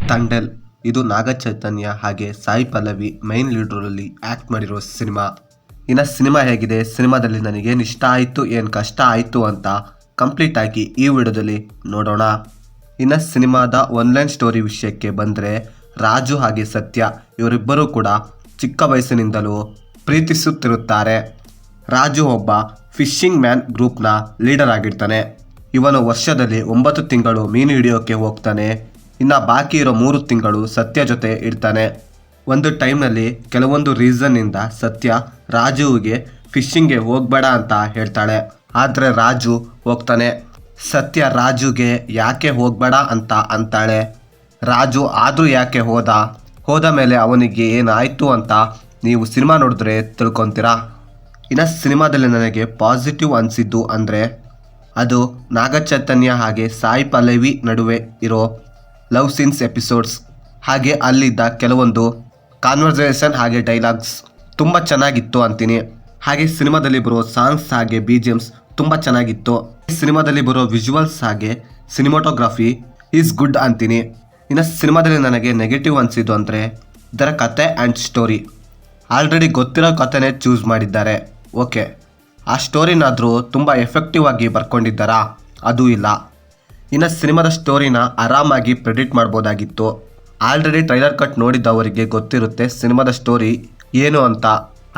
ತಂಡೆಲ್ ಇದು ನಾಗ ಚೈತನ್ಯ ಹಾಗೆ Sai Pallavi main lead ರೋಲಲ್ಲಿ ಆ್ಯಕ್ಟ್ ಮಾಡಿರೋ ಸಿನಿಮಾ. ಇನ್ನು ಸಿನಿಮಾ ಹೇಗಿದೆ, ಸಿನಿಮಾದಲ್ಲಿ ನನಗೇನು ಇಷ್ಟ ಆಯಿತು ಏನು ಕಷ್ಟ ಆಯಿತು ಅಂತ ಕಂಪ್ಲೀಟ್ ಆಗಿ ಈ ವಿಡಿಯೋದಲ್ಲಿ ನೋಡೋಣ. ಇನ್ನು ಸಿನಿಮಾದ ಒನ್ಲೈನ್ ಸ್ಟೋರಿ ವಿಷಯಕ್ಕೆ ಬಂದರೆ, ರಾಜು ಹಾಗೆ ಸತ್ಯ ಇವರಿಬ್ಬರೂ ಕೂಡ ಚಿಕ್ಕ ವಯಸ್ಸಿನಿಂದಲೂ ಪ್ರೀತಿಸುತ್ತಿರುತ್ತಾರೆ. ರಾಜು ಒಬ್ಬ ಫಿಶಿಂಗ್ ಮ್ಯಾನ್ ಗ್ರೂಪ್ನ ಲೀಡರ್ ಆಗಿರ್ತಾನೆ. ಇವನು ವರ್ಷದಲ್ಲಿ 9 ತಿಂಗಳು ಮೀನು ಹಿಡಿಯೋಕ್ಕೆ ಹೋಗ್ತಾನೆ. ಇನ್ನು ಬಾಕಿ ಇರೋ 3 ತಿಂಗಳು ಸತ್ಯ ಜೊತೆ ಇರ್ತಾನೆ. ಒಂದು ಟೈಮ್ನಲ್ಲಿ ಕೆಲವೊಂದು ರೀಸನ್ನಿಂದ ಸತ್ಯ ರಾಜುವಿಗೆ ಫಿಶಿಂಗ್ಗೆ ಹೋಗಬೇಡ ಅಂತ ಹೇಳ್ತಾಳೆ. ಆದರೆ ರಾಜು ಹೋಗ್ತಾನೆ. ಸತ್ಯ ರಾಜುಗೆ ಯಾಕೆ ಹೋಗಬೇಡ ಅಂತ ಅಂತಾಳೆ. ರಾಜು ಆದರೂ ಯಾಕೆ ಹೋದ ಮೇಲೆ ಅವನಿಗೆ ಏನಾಯಿತು ಅಂತ ನೀವು ಸಿನಿಮಾ ನೋಡಿದ್ರೆ ತಿಳ್ಕೊತೀರಾ. ಇನ್ನು ಸಿನಿಮಾದಲ್ಲಿ ನನಗೆ ಪಾಸಿಟಿವ್ ಅನಿಸಿದ್ದು ಅಂದರೆ ಅದು ನಾಗಚೈತನ್ಯ ಹಾಗೆ ಸಾಯಿ ಪಲ್ಲವಿ ನಡುವೆ ಇರೋ ಲವ್ ಸೀನ್ಸ್ ಎಪಿಸೋಡ್ಸ್, ಹಾಗೆ ಅಲ್ಲಿದ್ದ ಕೆಲವೊಂದು ಕಾನ್ವರ್ಸೇಷನ್ ಹಾಗೆ ಡೈಲಾಗ್ಸ್ ತುಂಬ ಚೆನ್ನಾಗಿತ್ತು ಅಂತೀನಿ. ಹಾಗೆ ಸಿನಿಮಾದಲ್ಲಿ ಬರೋ ಸಾಂಗ್ಸ್ ಹಾಗೆ BGMs ತುಂಬ ಚೆನ್ನಾಗಿತ್ತು. ಸಿನಿಮಾದಲ್ಲಿ ಬರೋ ವಿಜುವಲ್ಸ್ ಹಾಗೆ ಸಿನಿಮಾಟೋಗ್ರಫಿ ಈಸ್ ಗುಡ್ ಅಂತೀನಿ. ಇನ್ನು ಸಿನಿಮಾದಲ್ಲಿ ನನಗೆ ನೆಗೆಟಿವ್ ಅನಿಸಿದ್ದು ಅಂದರೆ ಇದರ ಕತೆ ಆ್ಯಂಡ್ ಸ್ಟೋರಿ. ಆಲ್ರೆಡಿ ಗೊತ್ತಿರೋ ಕಥೆನೇ ಚೂಸ್ ಮಾಡಿದ್ದಾರೆ. ಓಕೆ, ಆ ಸ್ಟೋರಿನಾದರೂ ತುಂಬ ಎಫೆಕ್ಟಿವ್ ಆಗಿ ಬರ್ಕೊಂಡಿದ್ದಾರಾ? ಅದೂ ಇಲ್ಲ. ಇನ್ನು ಸಿನಿಮಾದ ಸ್ಟೋರಿನ ಆರಾಮಾಗಿ ಪ್ರೆಡಿಕ್ಟ್ ಮಾಡ್ಬೋದಾಗಿತ್ತು. ಆಲ್ರೆಡಿ ಟ್ರೈಲರ್ ಕಟ್ ನೋಡಿದ್ದವರಿಗೆ ಗೊತ್ತಿರುತ್ತೆ ಸಿನಿಮಾದ ಸ್ಟೋರಿ ಏನು ಅಂತ.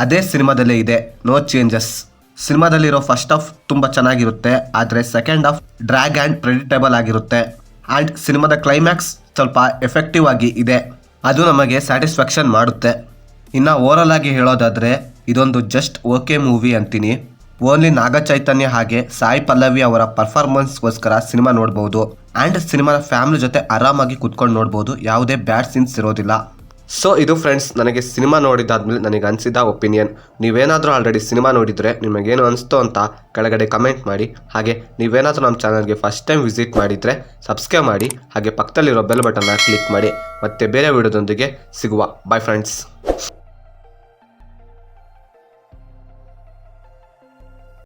ಅದೇ ಸಿನಿಮಾದಲ್ಲೇ ಇದೆ, ನೋ ಚೇಂಜಸ್. ಸಿನಿಮಾದಲ್ಲಿರೋ ಫಸ್ಟ್ ಹಾಫ್ ತುಂಬ ಚೆನ್ನಾಗಿರುತ್ತೆ, ಆದರೆ second half drag and predictable ಆಗಿರುತ್ತೆ. ಆ್ಯಂಡ್ ಸಿನಿಮಾದ ಕ್ಲೈಮ್ಯಾಕ್ಸ್ ಸ್ವಲ್ಪ ಎಫೆಕ್ಟಿವ್ ಆಗಿ ಇದೆ, ಅದು ನಮಗೆ ಸ್ಯಾಟಿಸ್ಫ್ಯಾಕ್ಷನ್ ಮಾಡುತ್ತೆ. ಇನ್ನು ಓವರಾಲ್ ಆಗಿ ಹೇಳೋದಾದರೆ ಇದೊಂದು ಜಸ್ಟ್ ಓಕೆ ಮೂವಿ ಅಂತೀನಿ. ಓನ್ಲಿ ನಾಗ ಚೈತನ್ಯ ಹಾಗೆ ಸಾಯಿ ಪಲ್ಲವಿ ಅವರ ಪರ್ಫಾರ್ಮೆನ್ಸ್ಗೋಸ್ಕರ ಸಿನಿಮಾ ನೋಡ್ಬೋದು. ಆ್ಯಂಡ್ ಸಿನಿಮಾನ ಫ್ಯಾಮಿಲಿ ಜೊತೆ ಆರಾಮಾಗಿ ಕುತ್ಕೊಂಡು ನೋಡ್ಬೋದು, ಯಾವುದೇ ಬ್ಯಾಡ್ ಸೀನ್ಸ್ ಇರೋದಿಲ್ಲ. ಸೊ ಇದು ಫ್ರೆಂಡ್ಸ್, ನನಗೆ ಸಿನಿಮಾ ನೋಡಿದಾದ್ಮೇಲೆ ನನಗೆ ಅನಿಸಿದ ಒಪಿನಿಯನ್. ನೀವೇನಾದರೂ ಆಲ್ರೆಡಿ ಸಿನಿಮಾ ನೋಡಿದರೆ ನಿಮಗೇನು ಅನಿಸ್ತು ಅಂತ ಕೆಳಗಡೆ ಕಮೆಂಟ್ ಮಾಡಿ. ಹಾಗೆ ನೀವೇನಾದರೂ ನಮ್ಮ ಚಾನಲ್ಗೆ ಫಸ್ಟ್ ಟೈಮ್ ವಿಸಿಟ್ ಮಾಡಿದರೆ ಸಬ್ಸ್ಕ್ರೈಬ್ ಮಾಡಿ, ಹಾಗೆ ಪಕ್ಕದಲ್ಲಿರೋ ಬೆಲ್ ಬಟನ್ನ ಕ್ಲಿಕ್ ಮಾಡಿ. ಮತ್ತೆ ಬೇರೆ ವಿಡಿಯೋದೊಂದಿಗೆ ಸಿಗುವ. Bye friends.